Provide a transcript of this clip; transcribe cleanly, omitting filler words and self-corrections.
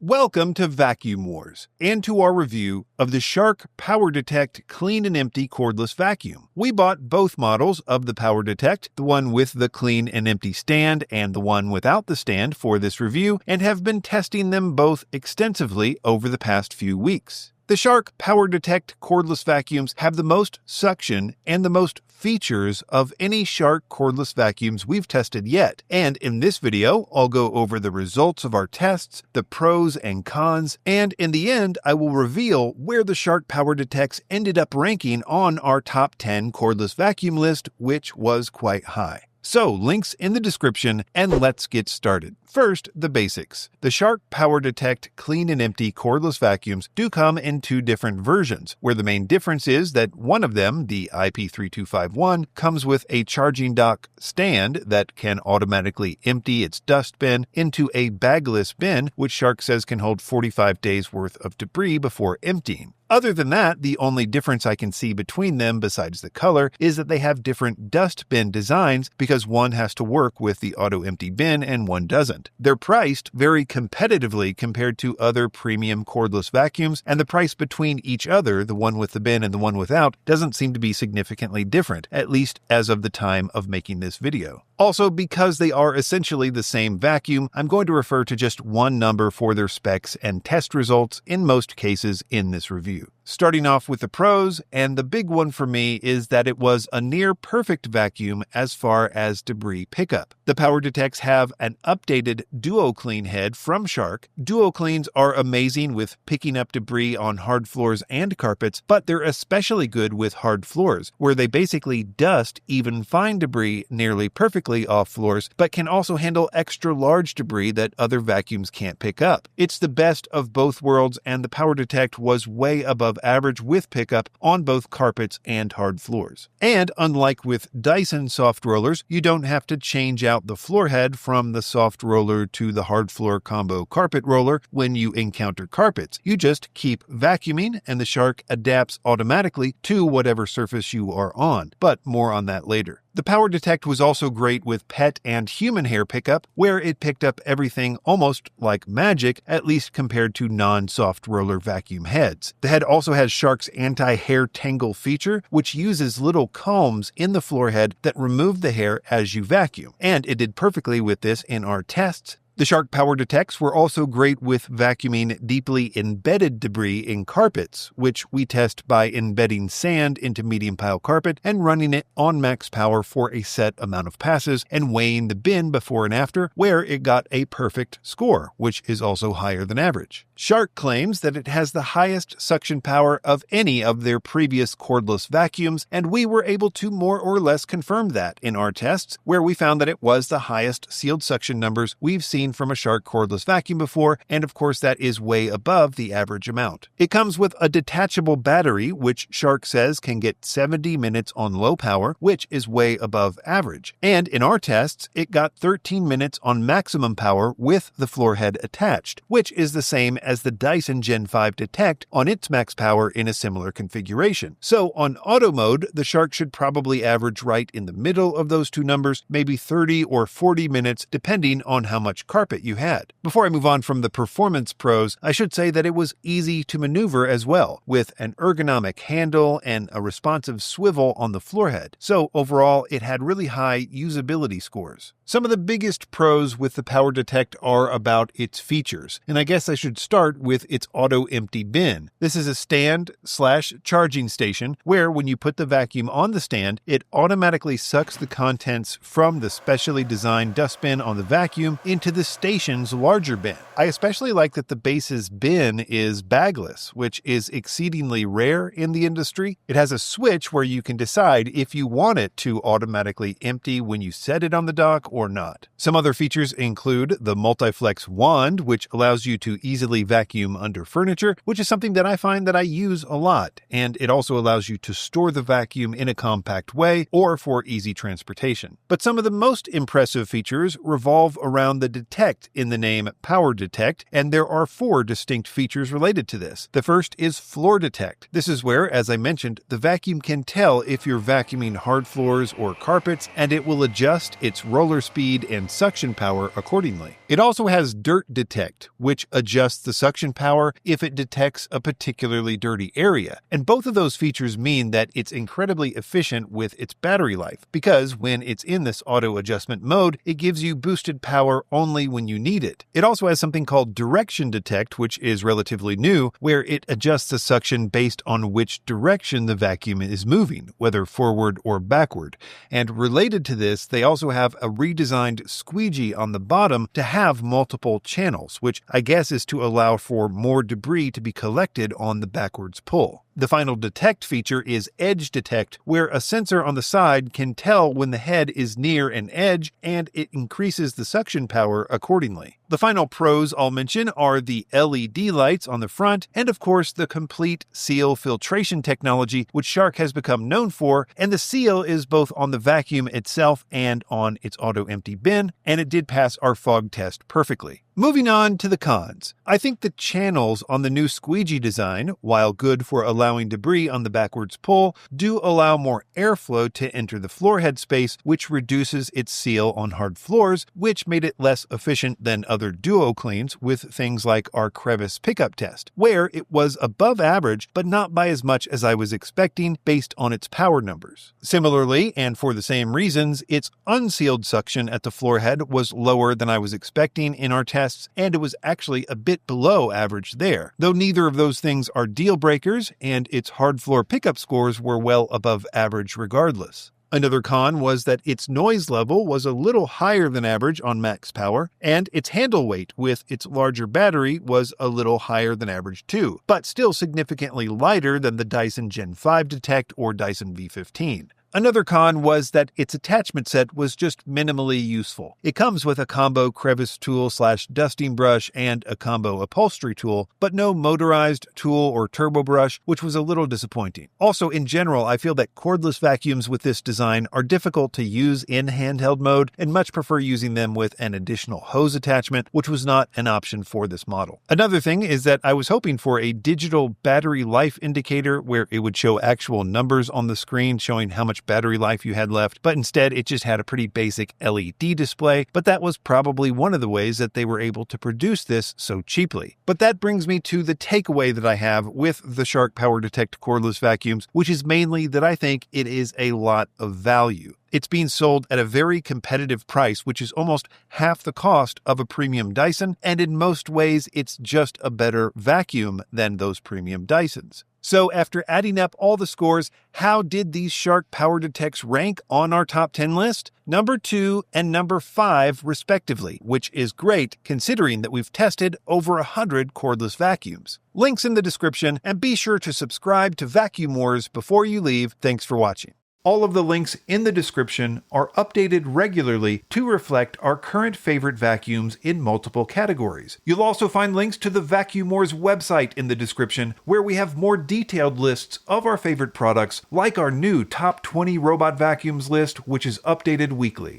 Welcome to Vacuum Wars and to our review of the Shark Powerdetect Clean and Empty Cordless Vacuum. We bought both models of the Powerdetect, the one with the clean and empty stand and the one without the stand for this review, and have been testing them both extensively over the past few weeks. The Shark Powerdetect cordless vacuums have the most suction and the most features of any Shark cordless vacuums we've tested yet. And in this video, I'll go over the results of our tests, the pros and cons, and in the end, I will reveal where the Shark Powerdetects ended up ranking on our top 10 cordless vacuum list, which was quite high. So, links in the description, and let's get started. First, the basics. The Shark Powerdetect Clean and Empty cordless vacuums do come in two different versions, where the main difference is that one of them, the IP3251, comes with a charging dock stand that can automatically empty its dust bin into a bagless bin, which Shark says can hold 45 days worth of debris before emptying. Other than that, the only difference I can see between them, besides the color, is that they have different dust bin designs because one has to work with the auto-empty bin and one doesn't. They're priced very competitively compared to other premium cordless vacuums, and the price between each other, the one with the bin and the one without, doesn't seem to be significantly different, at least as of the time of making this video. Also, because they are essentially the same vacuum, I'm going to refer to just one number for their specs and test results in most cases in this review. Starting off with the pros, and the big one for me is that it was a near perfect vacuum as far as debris pickup. The Powerdetects have an updated Duo Clean head from Shark. Duo Cleans are amazing with picking up debris on hard floors and carpets, but they're especially good with hard floors, where they basically dust even fine debris nearly perfectly off floors, but can also handle extra large debris that other vacuums can't pick up. It's the best of both worlds, and the Powerdetect was way above average with pickup on both carpets and hard floors. And unlike with Dyson soft rollers, you don't have to change out the floor head from the soft roller to the hard floor combo carpet roller when you encounter carpets. You just keep vacuuming and the Shark adapts automatically to whatever surface you are on, but more on that later. The Powerdetect was also great with pet and human hair pickup, where it picked up everything almost like magic, at least compared to non-soft roller vacuum heads. The head also has Shark's anti-hair tangle feature, which uses little combs in the floor head that remove the hair as you vacuum, and it did perfectly with this in our tests. The Shark Powerdetects were also great with vacuuming deeply embedded debris in carpets, which we test by embedding sand into medium pile carpet and running it on max power for a set amount of passes and weighing the bin before and after, where it got a perfect score, which is also higher than average. Shark claims that it has the highest suction power of any of their previous cordless vacuums, and we were able to more or less confirm that in our tests, where we found that it was the highest sealed suction numbers we've seen from a Shark cordless vacuum before, and of course that is way above the average amount. It comes with a detachable battery, which Shark says can get 70 minutes on low power, which is way above average. And in our tests, it got 13 minutes on maximum power with the floor head attached, which is the same as the Dyson Gen 5 Detect on its max power in a similar configuration. So on auto mode, the Shark should probably average right in the middle of those two numbers, maybe 30 or 40 minutes, depending on how much carpet you had. Before I move on from the performance pros, I should say that it was easy to maneuver as well, with an ergonomic handle and a responsive swivel on the floor head. So overall, it had really high usability scores. Some of the biggest pros with the Powerdetect are about its features, and I guess I should start with its auto-empty bin. This is a stand/charging station where when you put the vacuum on the stand, it automatically sucks the contents from the specially designed dustbin on the vacuum into the station's larger bin. I especially like that the base's bin is bagless, which is exceedingly rare in the industry. It has a switch where you can decide if you want it to automatically empty when you set it on the dock or not. Some other features include the MultiFLEX wand, which allows you to easily vacuum under furniture, which is something that I find that I use a lot, and it also allows you to store the vacuum in a compact way or for easy transportation. But some of the most impressive features revolve around the detect in the name Powerdetect, and there are 4 distinct features related to this. The first is floor detect. This is where, as I mentioned, the vacuum can tell if you're vacuuming hard floors or carpets, and it will adjust its roller speed and suction power accordingly. It also has Dirt Detect, which adjusts the suction power if it detects a particularly dirty area. And both of those features mean that it's incredibly efficient with its battery life, because when it's in this auto adjustment mode, it gives you boosted power only when you need it. It also has something called Direction Detect, which is relatively new, where it adjusts the suction based on which direction the vacuum is moving, whether forward or backward. And related to this, they also have a redesigned squeegee on the bottom to have multiple channels, which I guess is to allow for more debris to be collected on the backwards pull. The final detect feature is Edge Detect, where a sensor on the side can tell when the head is near an edge, and it increases the suction power accordingly. The final pros I'll mention are the LED lights on the front, and of course the complete seal filtration technology, which Shark has become known for, and the seal is both on the vacuum itself and on its auto-empty bin, and it did pass our fog test perfectly. Moving on to the cons. I think the channels on the new squeegee design, while good for allowing debris on the backwards pull, do allow more airflow to enter the floor head space, which reduces its seal on hard floors, which made it less efficient than other duo cleans with things like our crevice pickup test, where it was above average, but not by as much as I was expecting based on its power numbers. Similarly, and for the same reasons, its unsealed suction at the floor head was lower than I was expecting in our test, and it was actually a bit below average there, though neither of those things are deal breakers, and its hard floor pickup scores were well above average regardless. Another con was that its noise level was a little higher than average on max power, and its handle weight with its larger battery was a little higher than average too, but still significantly lighter than the Dyson Gen 5 Detect or Dyson V15. Another con was that its attachment set was just minimally useful. It comes with a combo crevice tool / dusting brush and a combo upholstery tool, but no motorized tool or turbo brush, which was a little disappointing. Also, in general, I feel that cordless vacuums with this design are difficult to use in handheld mode and much prefer using them with an additional hose attachment, which was not an option for this model. Another thing is that I was hoping for a digital battery life indicator where it would show actual numbers on the screen showing how much battery life you had left, but instead it just had a pretty basic LED display, but that was probably one of the ways that they were able to produce this so cheaply. But that brings me to the takeaway that I have with the Shark Powerdetect cordless vacuums, which is mainly that I think it is a lot of value. It's being sold at a very competitive price, which is almost half the cost of a premium Dyson, and in most ways, it's just a better vacuum than those premium Dysons. So after adding up all the scores, how did these Shark Powerdetects rank on our top 10 list? Number 2 and number 5 respectively, which is great considering that we've tested over 100 cordless vacuums. Links in the description, and be sure to subscribe to Vacuum Wars before you leave. Thanks for watching. All of the links in the description are updated regularly to reflect our current favorite vacuums in multiple categories. You'll also find links to the Vacuum Wars website in the description, where we have more detailed lists of our favorite products, like our new top 20 robot vacuums list, which is updated weekly.